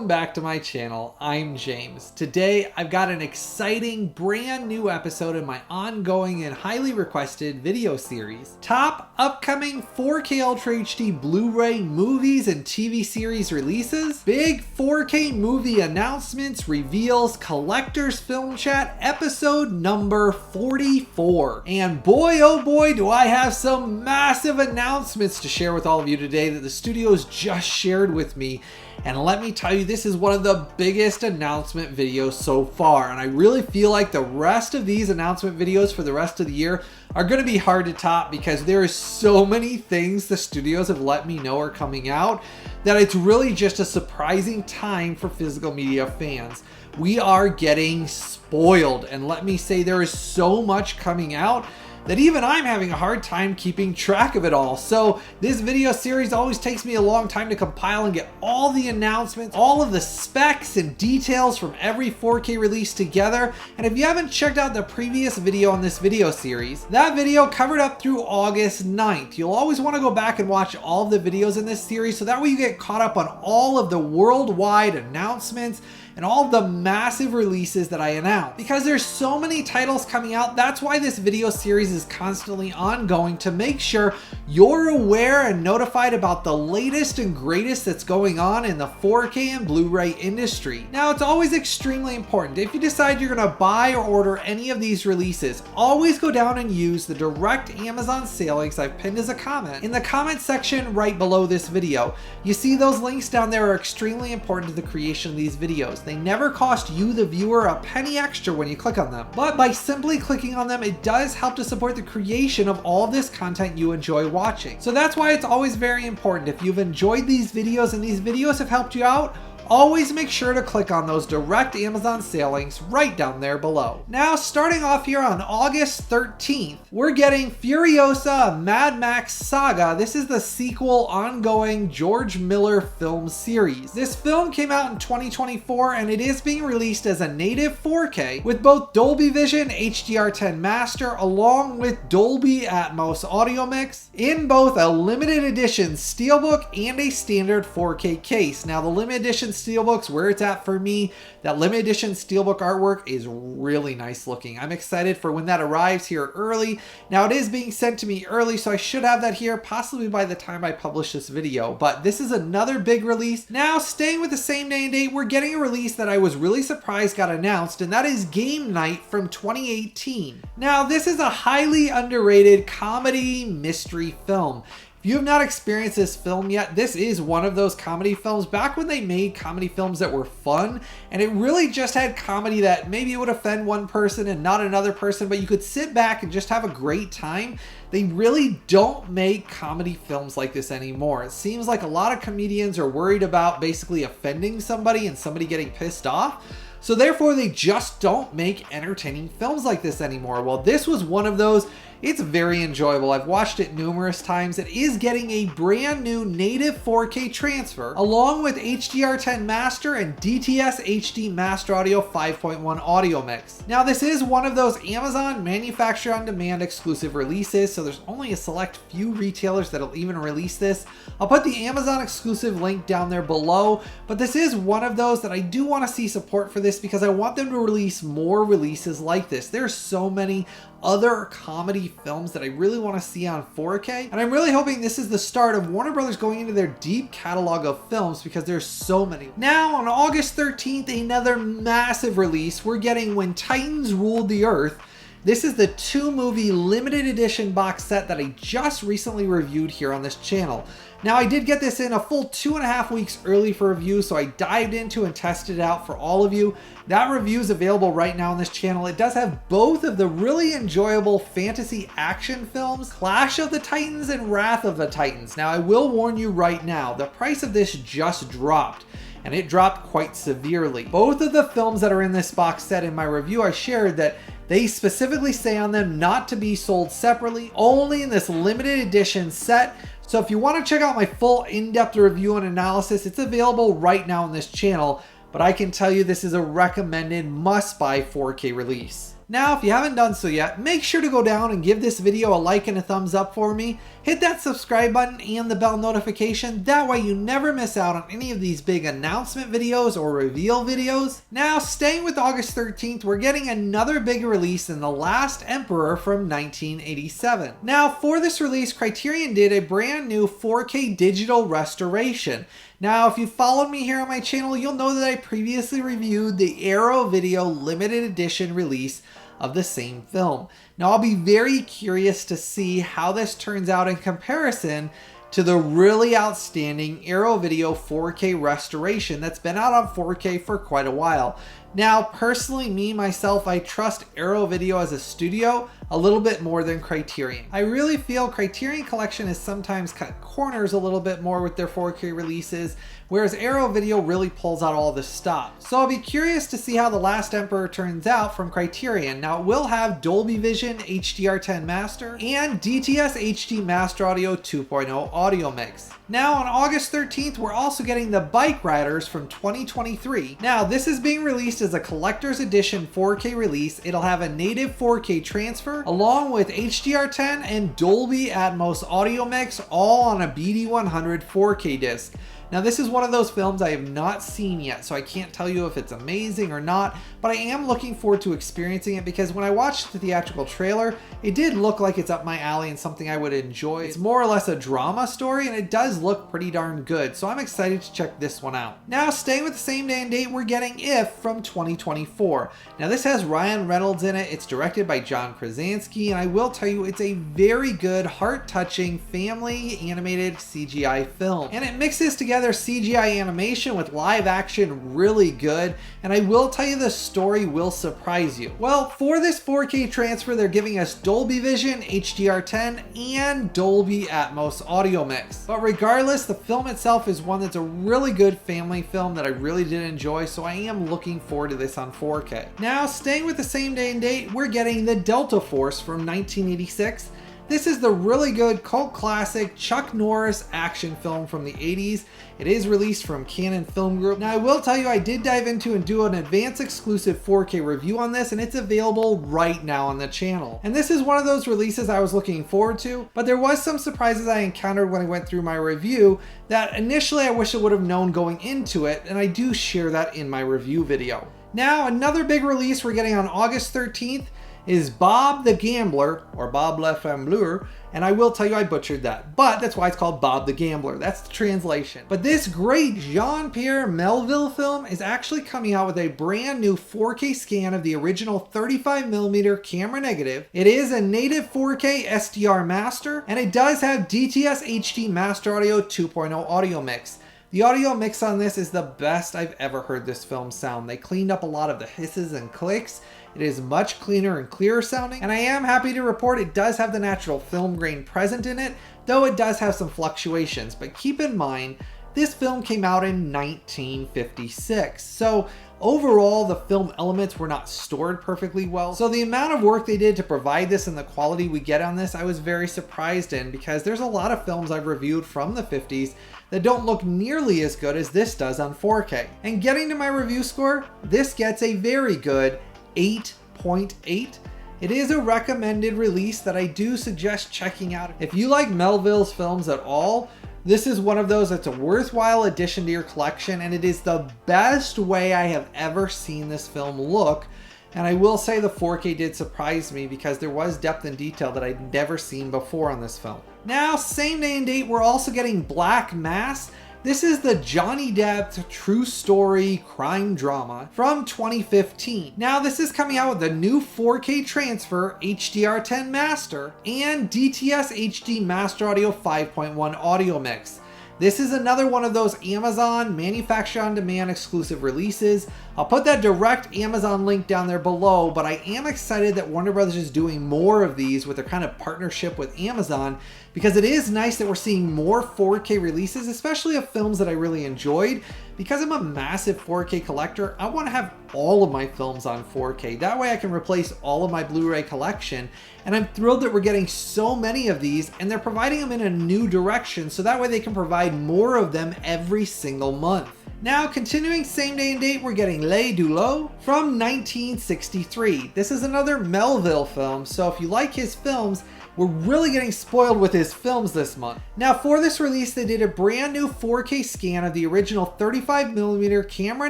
welcome back to my channel. I'm James. Today I've got an exciting brand new episode in my ongoing and highly requested video series. Top upcoming 4K Ultra HD Blu Ray movies and TV series releases, big 4K movie announcements, reveals, collectors film chat, episode number 44. And boy oh boy do I have some massive announcements to share with all of you today that the studios just shared with me. And let me tell you, this is one of the biggest announcement videos so far. And I really feel like the rest of these announcement videos for the rest of the year are going to be hard to top because there is so many things the studios have let me know are coming out that it's really just a surprising time for physical media fans. We are getting spoiled. And let me say, there is so much coming out that even I'm having a hard time keeping track of it all. So this video series always takes me a long time to compile and get all the announcements, all of the specs and details from every 4K release together. And if you haven't checked out the previous video on this video series, that video covered up through August 9th. You'll always want to go back and watch all of the videos in this series so that way you get caught up on all of the worldwide announcements and all of the massive releases that I announced. Because there's so many titles coming out, that's why this video series is constantly ongoing, to make sure you're aware and notified about the latest and greatest that's going on in the 4K and Blu-ray industry. Now, it's always extremely important, if you decide you're gonna buy or order any of these releases, always go down and use the direct Amazon sale links I've pinned as a comment in the comment section right below this video. You see those links down there are extremely important to the creation of these videos. They never cost you, the viewer, a penny extra when you click on them. But by simply clicking on them, it does help to support the creation of all of this content you enjoy watching. So that's why it's always very important. If you've enjoyed these videos and these videos have helped you out, always make sure to click on those direct Amazon sale links right down there below. Now, starting off here on August 13th, we're getting Furiosa, Mad Max Saga. This is the sequel ongoing George Miller film series. This film came out in 2024 and it is being released as a native 4K with both Dolby Vision HDR10 Master along with Dolby Atmos audio mix in both a limited edition SteelBook and a standard 4K case. Now, the limited edition Steelbook's where it's at for me. That limited edition Steelbook artwork is really nice looking. I'm excited for when that arrives here early. Now, it is being sent to me early, so I should have that here possibly by the time I publish this video. But this is another big release. Now, staying with the same day and date, we're getting a release that I was really surprised got announced, and that is Game Night from 2018. Now, this is a highly underrated comedy mystery film. If you have not experienced this film yet, this is one of those comedy films back when they made comedy films that were fun, and it really just had comedy that maybe would offend one person and not another person, but you could sit back and just have a great time. They really don't make comedy films like this anymore. It seems like a lot of comedians are worried about basically offending somebody and somebody getting pissed off. So therefore, they just don't make entertaining films like this anymore. Well, this was one of those. It's very enjoyable. I've watched it numerous times. It is getting a brand new native 4K transfer along with HDR10 Master and DTS HD Master Audio 5.1 audio mix. Now, this is one of those Amazon manufacturer on demand exclusive releases, so there's only a select few retailers that'll even release this. I'll put the Amazon exclusive link down there below, but this is one of those that I do want to see support for this because I want them to release more releases like this. There's so many other comedy films that I really want to see on 4K, and I'm really hoping this is the start of Warner Brothers going into their deep catalog of films because there's so many. Now, on August 13th, another massive release. We're getting When Titans Ruled the Earth. This is the 2-movie limited edition box set that I just recently reviewed here on this channel. Now, I did get this in a full 2.5 weeks early for review, so I dived into and tested it out for all of you. That review is available right now on this channel. It does have both of the really enjoyable fantasy action films, Clash of the Titans and Wrath of the Titans. Now, I will warn you right now, the price of this just dropped, and it dropped quite severely. Both of the films that are in this box set in my review, I shared that they specifically say on them not to be sold separately, only in this limited edition set. So if you want to check out my full in-depth review and analysis, it's available right now on this channel. but I can tell you this is a recommended must-buy 4K release. Now, if you haven't done so yet, make sure to go down and give this video a like and a thumbs up for me. Hit that subscribe button and the bell notification. That way you never miss out on any of these big announcement videos or reveal videos. Now, staying with August 13th, we're getting another big release in The Last Emperor from 1987. Now, for this release, Criterion did a brand new 4K digital restoration. Now, if you followed me here on my channel, you'll know that I previously reviewed the Arrow Video limited edition release of the same film. Now, I'll be very curious to see how this turns out in comparison to the really outstanding Arrow Video 4K restoration that's been out on 4K for quite a while. Now, personally, myself, I trust Arrow Video as a studio a little bit more than Criterion. I really feel Criterion Collection has sometimes cut corners a little bit more with their 4K releases, whereas Arrow Video really pulls out all the stops. So I'll be curious to see how The Last Emperor turns out from Criterion. Now, it will have Dolby Vision HDR10 Master and DTS HD Master Audio 2.0 audio mix. Now, on August 13th, we're also getting the Bikeriders from 2023. Now, this is being released as a collector's edition 4K release. It'll have a native 4K transfer along with HDR10 and Dolby Atmos audio mix, all on a BD100 4K disc. Now, this is one of those films I have not seen yet, so I can't tell you if it's amazing or not, but I am looking forward to experiencing it because when I watched the theatrical trailer, it did look like it's up my alley and something I would enjoy. It's more or less a drama story, and it does look pretty darn good, so I'm excited to check this one out. Now, staying with the same day and date, we're getting If from 2024. Now, this has Ryan Reynolds in it. It's directed by John Krasinski, and I will tell you, it's a very good, heart-touching, family animated CGI film. And it mixes together CGI animation with live action really good, and I will tell you the story will surprise you. Well, for this 4K transfer, they're giving us Dolby Vision, HDR10, and Dolby Atmos audio mix. But regardless, the film itself is one that's a really good family film that I really did enjoy, so I am looking forward to this on 4K. Now, staying with the same day and date, we're getting the Delta Force from 1986. This is the really good cult classic Chuck Norris action film from the 80s. It is released from Canon Film Group. Now, I will tell you, I did dive into and do an advanced exclusive 4K review on this, and it's available right now on the channel. And this is one of those releases I was looking forward to, but there was some surprises I encountered when I went through my review that initially I wish I would have known going into it, and I do share that in my review video. Now, another big release we're getting on August 13th is Bob the Gambler, or Bob le Flambeur, and I will tell you I butchered that, but that's why it's called Bob the Gambler. That's the translation. But this great Jean-Pierre Melville film is actually coming out with a brand new 4K scan of the original 35mm camera negative. It is a native 4K SDR master, and it does have DTS HD Master Audio 2.0 audio mix. The audio mix on this is the best I've ever heard this film sound. They cleaned up a lot of the hisses and clicks. It is much cleaner and clearer sounding, and I am happy to report it does have the natural film grain present in it, though it does have some fluctuations. But keep in mind, this film came out in 1956, so overall the film elements were not stored perfectly well. So the amount of work they did to provide this and the quality we get on this, I was very surprised in, because there's a lot of films I've reviewed from the 50s that don't look nearly as good as this does on 4K. And getting to my review score, this gets a very good 8.8. It is a recommended release that I do suggest checking out. If you like Melville's films at all, this is one of those that's a worthwhile addition to your collection, and it is the best way I have ever seen this film look. And I will say the 4K did surprise me because there was depth and detail that I'd never seen before on this film. Now, same day and date, we're also getting Black Mass. This is the Johnny Depp true story crime drama from 2015. Now, this is coming out with the new 4K transfer, HDR10 master, and DTS HD Master Audio 5.1 audio mix. This is another one of those Amazon manufacture on demand exclusive releases. I'll put that direct Amazon link down there below, but I am excited that Warner Brothers is doing more of these with their kind of partnership with Amazon, because it is nice that we're seeing more 4K releases, especially of films that I really enjoyed. Because I'm a massive 4K collector, I want to have all of my films on 4K. That way I can replace all of my Blu-ray collection. And I'm thrilled that we're getting so many of these, and they're providing them in a new direction, so that way they can provide more of them every single month. Now, continuing same day and date, we're getting Les Doulos from 1963. This is another Melville film, so if you like his films, we're really getting spoiled with his films this month. Now, for this release, they did a brand new 4K scan of the original 35mm camera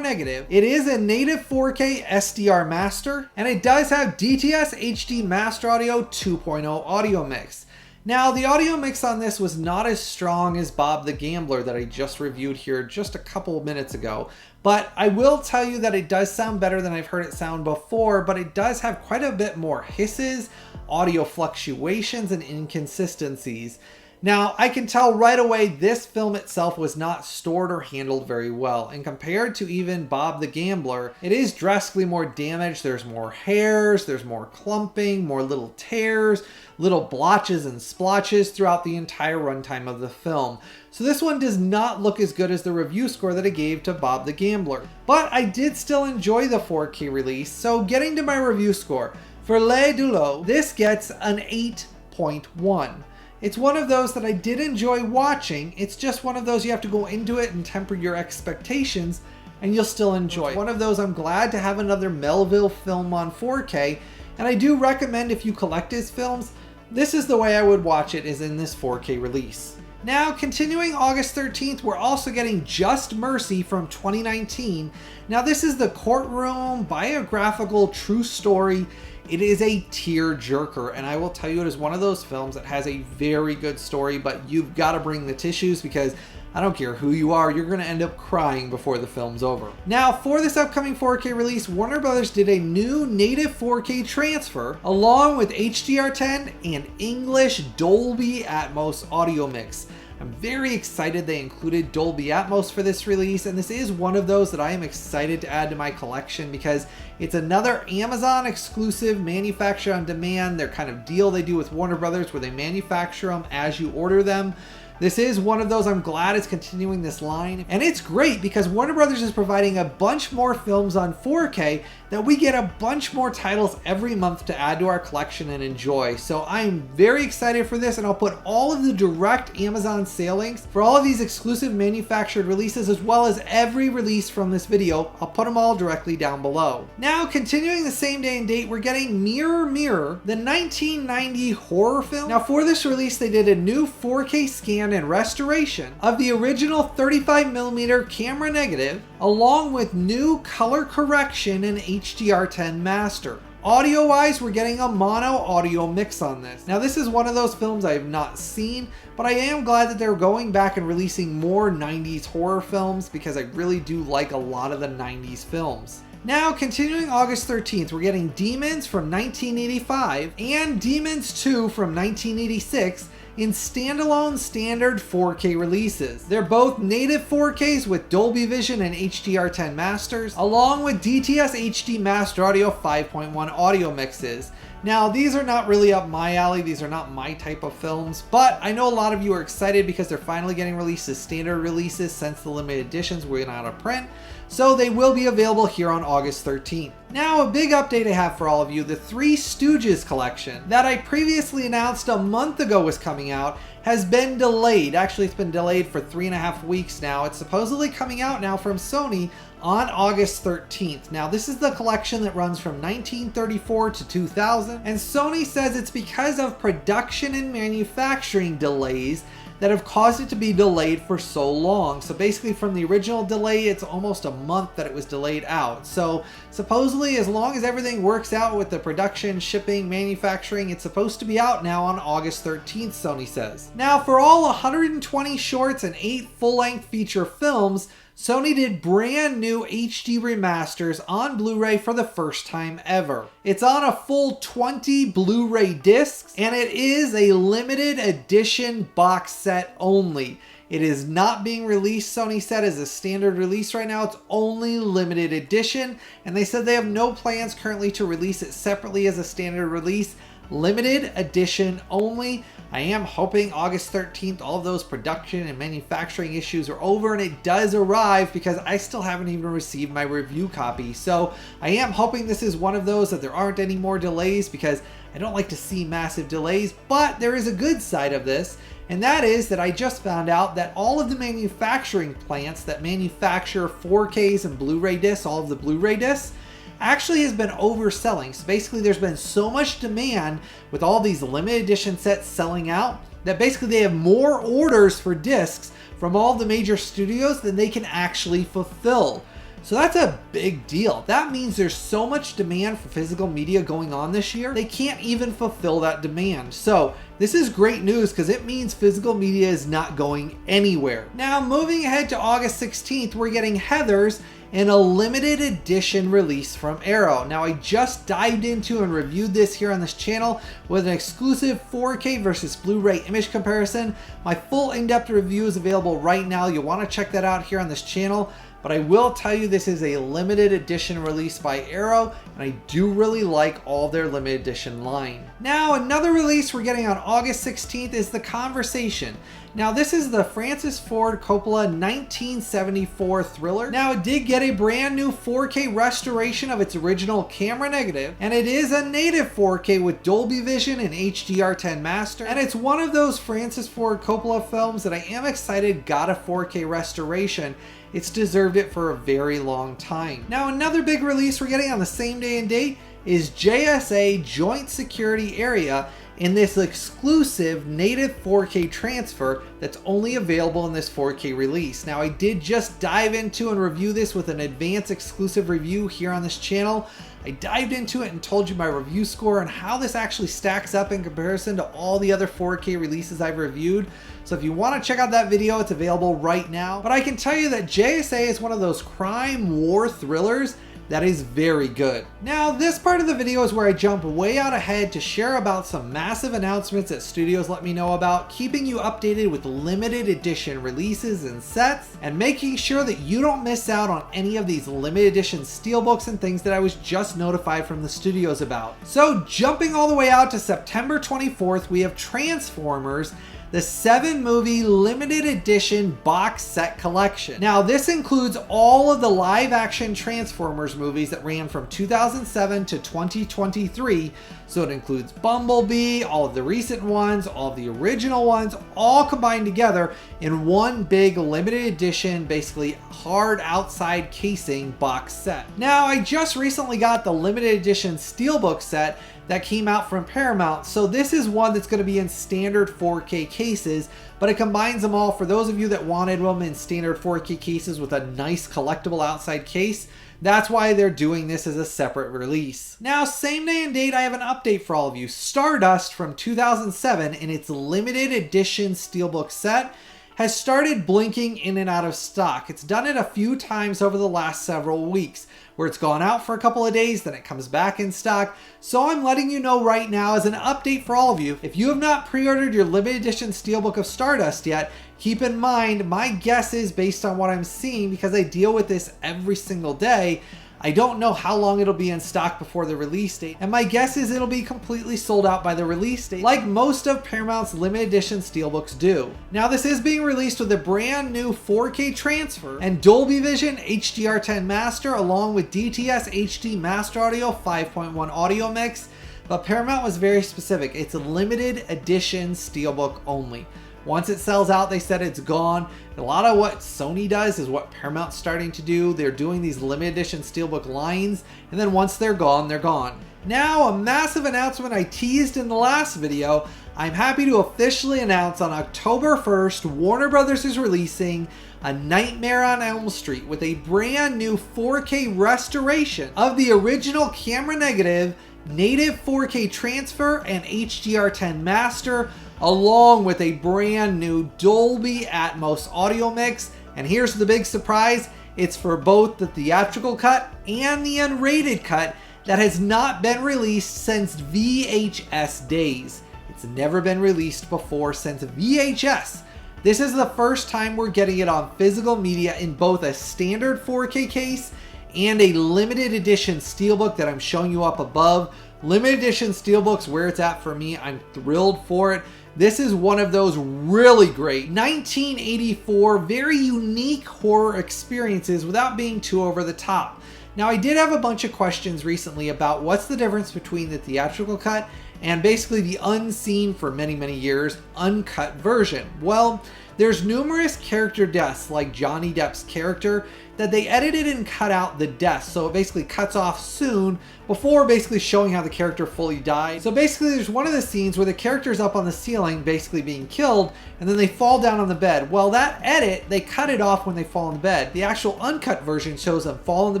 negative. It is a native 4K SDR master, and it does have DTS HD Master Audio 2.0 audio mix. Now, the audio mix on this was not as strong as Bob the Gambler that I just reviewed here just a couple of minutes ago, but I will tell you that it does sound better than I've heard it sound before, but it does have quite a bit more hisses, audio fluctuations, and inconsistencies. Now, I can tell right away this film itself was not stored or handled very well, and compared to even Bob the Gambler, it is drastically more damaged. There's more hairs, there's more clumping, more little tears, little blotches and splotches throughout the entire runtime of the film. So this one does not look as good as the review score that I gave to Bob the Gambler. But I did still enjoy the 4K release, so getting to my review score, for Les Doulos, this gets an 8.1. It's one of those that I did enjoy watching. It's just one of those you have to go into it and temper your expectations and you'll still enjoy. It's one of those I'm glad to have another Melville film on 4K, and I do recommend if you collect his films, this is the way I would watch it, is in this 4K release. Now, continuing August 13th, we're also getting Just Mercy from 2019. Now, this is the courtroom biographical true story. It is a tear-jerker, and I will tell you it is one of those films that has a very good story, but you've got to bring the tissues because I don't care who you are, you're going to end up crying before the film's over. Now, for this upcoming 4K release, Warner Brothers did a new native 4K transfer along with HDR10 and English Dolby Atmos audio mix. I'm very excited they included Dolby Atmos for this release, and this is one of those that I am excited to add to my collection because it's another Amazon exclusive manufacture on demand, their kind of deal they do with Warner Brothers where they manufacture them as you order them. This is one of those I'm glad it's continuing this line, and it's great because Warner Brothers is providing a bunch more films on 4K that we get a bunch more titles every month to add to our collection and enjoy. So I'm very excited for this, and I'll put all of the direct Amazon sale links for all of these exclusive manufactured releases as well as every release from this video. I'll put them all directly down below. Now, continuing the same day and date, we're getting Mirror Mirror, the 1990 horror film. Now, for this release, they did a new 4K scan and restoration of the original 35mm camera negative along with new color correction and HDR10 master. Audio wise, we're getting a mono audio mix on this. Now, this is one of those films I have not seen, but I am glad that they're going back and releasing more 90s horror films because I really do like a lot of the 90s films. Now, continuing August 13th, we're getting Demons from 1985 and Demons 2 from 1986 in standalone standard 4K releases. They're both native 4Ks with Dolby Vision and HDR10 masters, along with DTS HD Master Audio 5.1 audio mixes. Now, these are not really up my alley, these are not my type of films, but I know a lot of you are excited because they're finally getting released as standard releases since the limited editions went out of print, so they will be available here on August 13th. Now, a big update I have for all of you, the Three Stooges collection that I previously announced a month ago was coming out has been delayed. Actually, it's been delayed for 3.5 weeks now. It's supposedly coming out now from Sony on August 13th. Now, this is the collection that runs from 1934 to 2000, and Sony says it's because of production and manufacturing delays that have caused it to be delayed for so long. So basically from the original delay, it's almost a month that it was delayed out. So supposedly, as long as everything works out with the production, shipping, manufacturing, it's supposed to be out now on August 13th, Sony says. Now, for all 120 shorts and 8 full-length feature films, Sony did brand new HD remasters on Blu-ray for the first time ever. It's on a full 20 Blu-ray discs, and it is a limited edition box set only. It is not being released, Sony said, as a standard release right now. It's only limited edition, and they said they have no plans currently to release it separately as a standard release. limited edition only. I am hoping August 13th, all of those production and manufacturing issues are over and it does arrive, because I still haven't even received my review copy. So I am hoping this is one of those that there aren't any more delays, because I don't like to see massive delays. But there is a good side of this, and that is that I just found out that all of the manufacturing plants that manufacture 4Ks and Blu-ray discs, all of the Blu-ray discs, actually has been overselling. So basically there's been so much demand with all these limited edition sets selling out that basically they have more orders for discs from all the major studios than they can actually fulfill. So that's a big deal. That means there's so much demand for physical media going on this year, they can't even fulfill that demand. So this is great news, because it means physical media is not going anywhere. Now moving ahead to August 16th, we're getting Heathers in a limited edition release from Arrow. Now I just dived into and reviewed this here on this channel with an exclusive 4K versus Blu-ray image comparison. My full in-depth review is available right now. You'll want to check that out here on this channel. But I will tell you, this is a limited edition release by Arrow, and I do really like all their limited edition line. Now, another release we're getting on August 16th is The Conversation. Now, this is the Francis Ford Coppola 1974 thriller. Now, it did get a brand new 4K restoration of its original camera negative, and it is a native 4K with Dolby Vision and HDR10 Master. And it's one of those Francis Ford Coppola films that I am excited got a 4K restoration. It's deserved it for a very long time. Now, another big release we're getting on the same day and date is JSA Joint Security Area in this exclusive native 4K transfer that's only available in this 4K release. Now, I did just dive into and review this with an advanced exclusive review here on this channel. I dived into it and told you my review score and how this actually stacks up in comparison to all the other 4K releases I've reviewed. So if you want to check out that video, it's available right now. But I can tell you that JSA is one of those crime war thrillers that is very good. Now, this part of the video is where I jump way out ahead to share about some massive announcements that studios let me know about, keeping you updated with limited edition releases and sets, and making sure that you don't miss out on any of these limited edition steelbooks and things that I was just notified from the studios about. So jumping all the way out to September 24th, we have Transformers, the 7-movie limited edition box set collection. Now, this includes all of the live action Transformers movies that ran from 2007 to 2023. So it includes Bumblebee, all of the recent ones, all of the original ones, all combined together in one big limited edition, basically hard outside casing box set. Now, I just recently got the limited edition steelbook set that came out from Paramount. So this is one that's going to be in standard 4K cases, but it combines them all. For those of you that wanted them in standard 4K cases with a nice collectible outside case, that's why they're doing this as a separate release. Now, same day and date, I have an update for all of you. Stardust from 2007 in its limited edition steelbook set has started blinking in and out of stock. It's done it a few times over the last several weeks, where it's gone out for a couple of days, then it comes back in stock. So I'm letting you know right now as an update for all of you, if you have not pre-ordered your limited edition steelbook of Stardust yet, keep in mind, my guess is based on what I'm seeing, because I deal with this every single day, I don't know how long it'll be in stock before the release date, and my guess is it'll be completely sold out by the release date, like most of Paramount's limited edition steelbooks do. Now, this is being released with a brand new 4K transfer and Dolby Vision HDR10 Master, along with DTS HD Master Audio 5.1 audio mix, but Paramount was very specific. It's a limited edition steelbook only. Once it sells out, they said it's gone. A lot of what Sony does is what Paramount's starting to do. They're doing these limited edition steelbook lines, and then once they're gone, they're gone. Now, a massive announcement I teased in the last video. I'm happy to officially announce on October 1st, Warner Brothers is releasing A Nightmare on Elm Street with a brand new 4K restoration of the original camera negative, native 4K transfer, and HDR10 master, along with a brand new Dolby Atmos audio mix. And here's the big surprise, it's for both the theatrical cut and the unrated cut that has not been released since VHS days. It's never been released before since VHS. This is the first time we're getting it on physical media in both a standard 4K case and a limited edition steelbook that I'm showing you up above Limited edition Steelbook's where it's at for me. I'm thrilled for it. This is one of those really great 1984, very unique horror experiences without being too over the top. Now, I did have a bunch of questions recently about what's the difference between the theatrical cut and basically the unseen for many, many years uncut version. Well, there's numerous character deaths, like Johnny Depp's character, that they edited and cut out the deaths. So it basically cuts off soon before basically showing how the character fully died. So basically there's one of the scenes where the character's up on the ceiling basically being killed, and then they fall down on the bed. Well, that edit, they cut it off when they fall in the bed. The actual uncut version shows them fall in the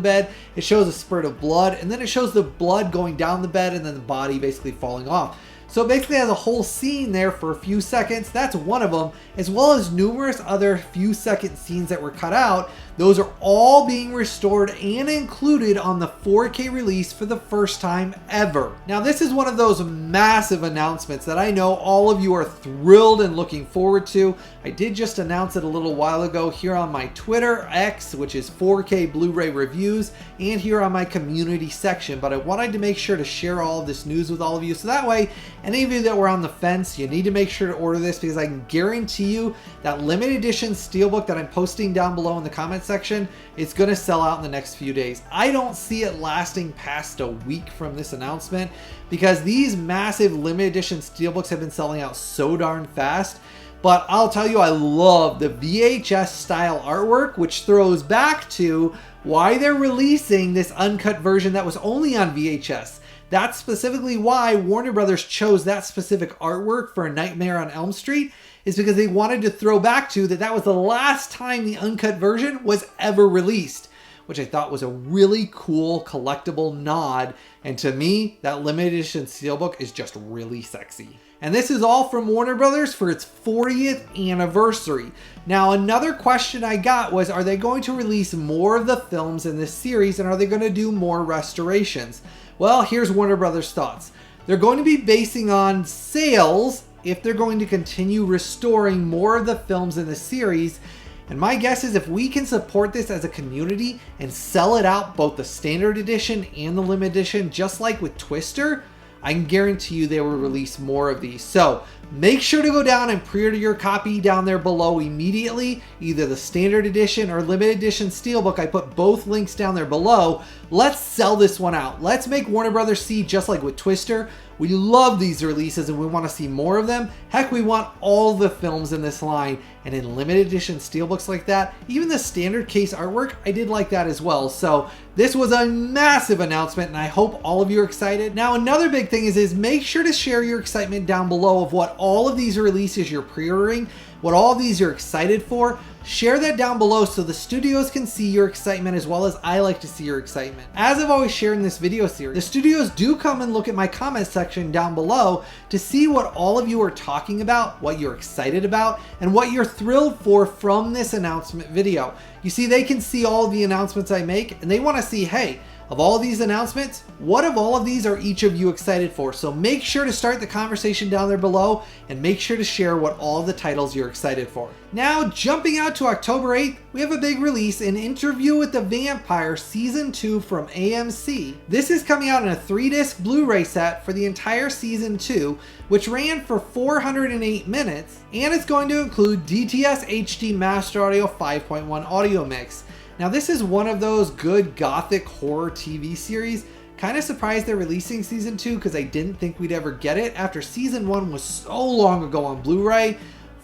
bed, it shows a spurt of blood, and then it shows the blood going down the bed and then the body basically falling off. So it basically has a whole scene there for a few seconds. That's one of them, as well as numerous other few second scenes that were cut out. Those are all being restored and included on the 4K release for the first time ever. Now, this is one of those massive announcements that I know all of you are thrilled and looking forward to. I did just announce it a little while ago here on my Twitter, X, which is 4K Blu Ray Reviews, and here on my community section. But I wanted to make sure to share all of this news with all of you, so that way, any of you that were on the fence, you need to make sure to order this, because I can guarantee you that limited edition Steelbook that I'm posting down below in the comment section, it's going to sell out in the next few days. I don't see it lasting past a week from this announcement, because these massive limited edition Steelbooks have been selling out so darn fast. But I'll tell you, I love the VHS style artwork, which throws back to why they're releasing this uncut version that was only on VHS. That's specifically why Warner Brothers chose that specific artwork for A Nightmare on Elm Street, is because they wanted to throw back to that was the last time the uncut version was ever released, which I thought was a really cool collectible nod. And to me, that limited edition Steelbook is just really sexy. And this is all from Warner Brothers for its 40th anniversary. Now, another question I got was, are they going to release more of the films in this series, and are they going to do more restorations? Well, here's Warner Brothers' thoughts. They're going to be basing on sales if they're going to continue restoring more of the films in the series. And my guess is if we can support this as a community and sell it out, both the standard edition and the limited edition, just like with Twister, I can guarantee you they will release more of these. So make sure to go down and pre-order your copy down there below immediately, either the standard edition or limited edition Steelbook. I put both links down there below. Let's sell this one out. Let's make Warner Brothers see, just like with Twister, we love these releases and we want to see more of them. Heck, we want all the films in this line, and in limited edition Steelbooks like that, even the standard case artwork, I did like that as well. So this was a massive announcement, and I hope all of you are excited. Now, another big thing is make sure to share your excitement down below of what all of these releases you're pre-ordering, what all of these you're excited for. Share that down below so the studios can see your excitement, as well as I like to see your excitement. As I've always shared in this video series, the studios do come and look at my comment section down below to see what all of you are talking about, what you're excited about, and what you're thrilled for from this announcement video. You see, they can see all the announcements I make, and they want to see, hey, of all of these announcements, what of all of these are each of you excited for? So make sure to start the conversation down there below, and make sure to share what all of the titles you're excited for. Now, jumping out to October 8th, we have a big release, An Interview with the Vampire Season 2 from AMC. This is coming out in a 3-disc Blu-ray set for the entire Season 2, which ran for 408 minutes, and it's going to include DTS HD Master Audio 5.1 audio mix. Now, this is one of those good gothic horror TV series. Kind of surprised they're releasing Season 2, because I didn't think we'd ever get it after Season 1 was so long ago on Blu-ray.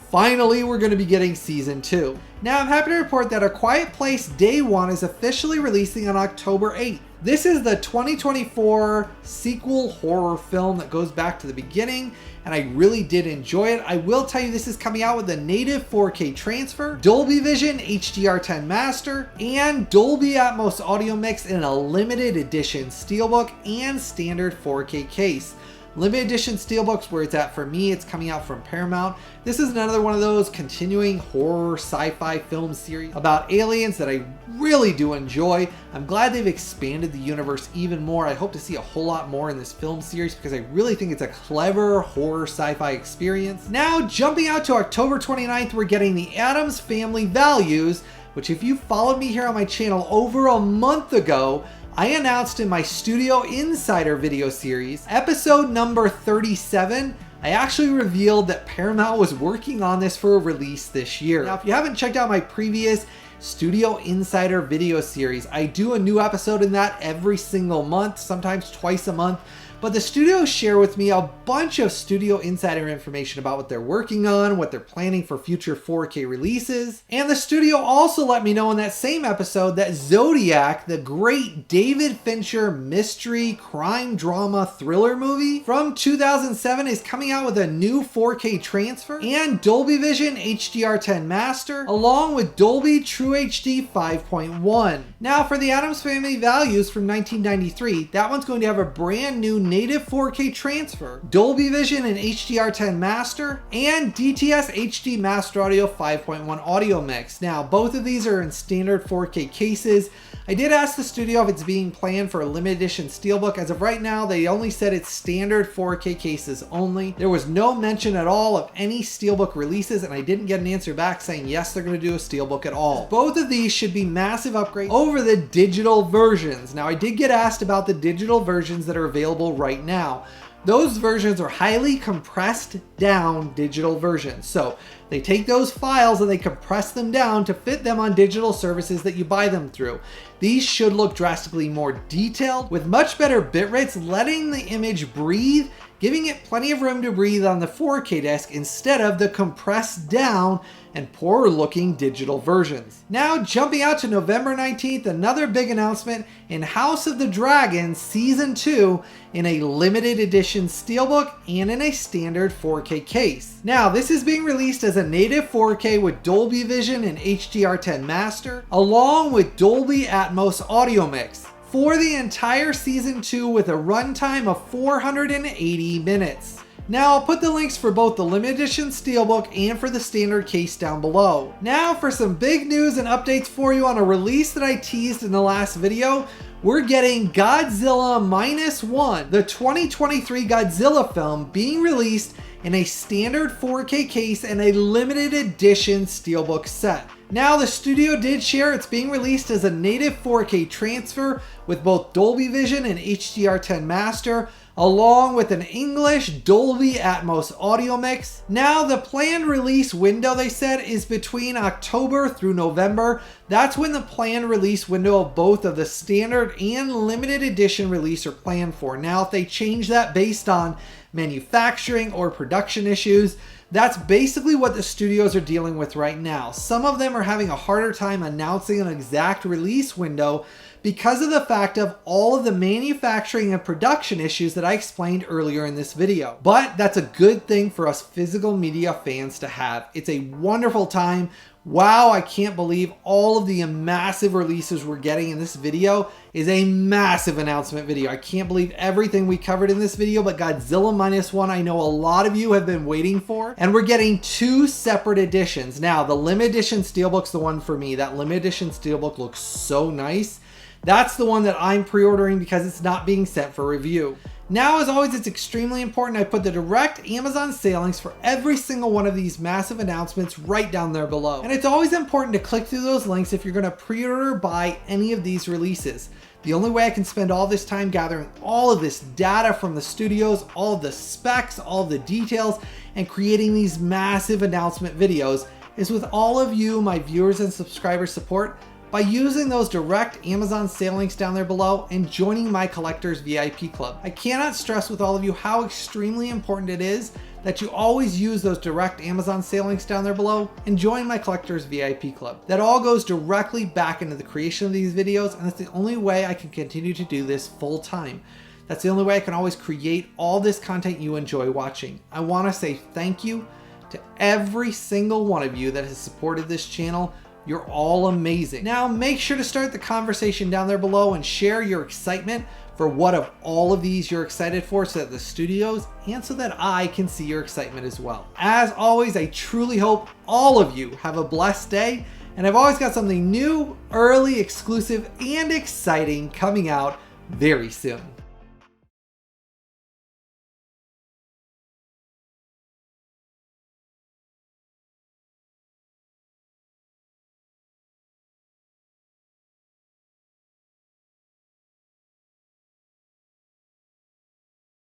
Finally, we're going to be getting Season 2. Now, I'm happy to report that A Quiet Place Day 1 is officially releasing on October 8th. This is the 2024 sequel horror film that goes back to the beginning, and I really did enjoy it. I will tell you, this is coming out with a native 4K transfer, Dolby Vision HDR10 Master, and Dolby Atmos audio mix in a limited edition Steelbook and standard 4K case. Limited edition Steelbook's where it's at for me. It's coming out from Paramount. This is another one of those continuing horror sci-fi film series about aliens that I really do enjoy. I'm glad they've expanded the universe even more. I hope to see a whole lot more in this film series, because I really think it's a clever horror sci-fi experience. Now, jumping out to October 29th, we're getting The Addams Family Values, which, if you followed me here on my channel over a month ago, I announced in my Studio Insider video series, episode number 37, I actually revealed that Paramount was working on this for a release this year. Now, if you haven't checked out my previous Studio Insider video series, I do a new episode in that every single month, sometimes twice a month. But the studios share with me a bunch of Studio Insider information about what they're working on, what they're planning for future 4K releases. And the studio also let me know in that same episode that Zodiac, the great David Fincher mystery, crime, drama, thriller movie from 2007 is coming out with a new 4K transfer and Dolby Vision HDR10 Master, along with Dolby True HD 5.1. Now for the Addams Family Values from 1993, that one's going to have a brand new native 4K transfer, Dolby Vision and HDR10 Master, and DTS HD Master Audio 5.1 audio mix. Now, both of these are in standard 4K cases. I did ask the studio if it's being planned for a limited edition SteelBook. As of right now, they only said it's standard 4K cases only. There was no mention at all of any SteelBook releases, and I didn't get an answer back saying yes, they're going to do a SteelBook at all. Both of these should be massive upgrades over the digital versions. Now, I did get asked about the digital versions that are available right now. Those versions are highly compressed down digital versions. So they take those files and they compress them down to fit them on digital services that you buy them through. These should look drastically more detailed with much better bit rates, letting the image breathe, giving it plenty of room to breathe on the 4K disc instead of the compressed down and poor looking digital versions. Now jumping out to November 19th, another big announcement in House of the Dragon Season 2 in a limited edition SteelBook and in a standard 4K case. Now this is being released as a native 4K with Dolby Vision and HDR10 Master, along with Dolby Atmos audio mix for the entire Season 2 with a runtime of 480 minutes. Now I'll put the links for both the limited edition SteelBook and for the standard case down below. Now for some big news and updates for you on a release that I teased in the last video. We're getting Godzilla Minus One, the 2023 Godzilla film being released in a standard 4K case and a limited edition SteelBook set. Now the studio did share it's being released as a native 4K transfer with both Dolby Vision and HDR10 Master, along with an English Dolby Atmos audio mix. Now the planned release window, they said, is between October through November. That's when the planned release window of both of the standard and limited edition release are planned for. Now if they change that based on manufacturing or production issues, that's basically what the studios are dealing with right now. Some of them are having a harder time announcing an exact release window because of the fact of all of the manufacturing and production issues that I explained earlier in this video. But that's a good thing for us physical media fans to have. It's a wonderful time. Wow, I can't believe all of the massive releases we're getting in this video is a massive announcement video. I can't believe everything we covered in this video, but Godzilla Minus One, I know a lot of you have been waiting for, and we're getting two separate editions. Now, the limited edition SteelBook's the one for me. That limited edition SteelBook looks so nice. That's the one that I'm pre-ordering because it's not being sent for review. Now, as always, it's extremely important I put the direct Amazon sale links for every single one of these massive announcements right down there below. And it's always important to click through those links if you're going to pre-order or buy any of these releases. The only way I can spend all this time gathering all of this data from the studios, all of the specs, all of the details, and creating these massive announcement videos is with all of you, my viewers and subscribers support, by using those direct Amazon sale links down there below and joining my Collectors VIP Club. I cannot stress with all of you how extremely important it is that you always use those direct Amazon sale links down there below and join my Collectors VIP Club. That all goes directly back into the creation of these videos, and that's the only way I can continue to do this full time. That's the only way I can always create all this content you enjoy watching. I want to say thank you to every single one of you that has supported this channel. You're all amazing. Now make sure to start the conversation down there below and share your excitement for what of all of these you're excited for so that the studios and so that I can see your excitement as well. As always, I truly hope all of you have a blessed day, and I've always got something new, early, exclusive, and exciting coming out very soon.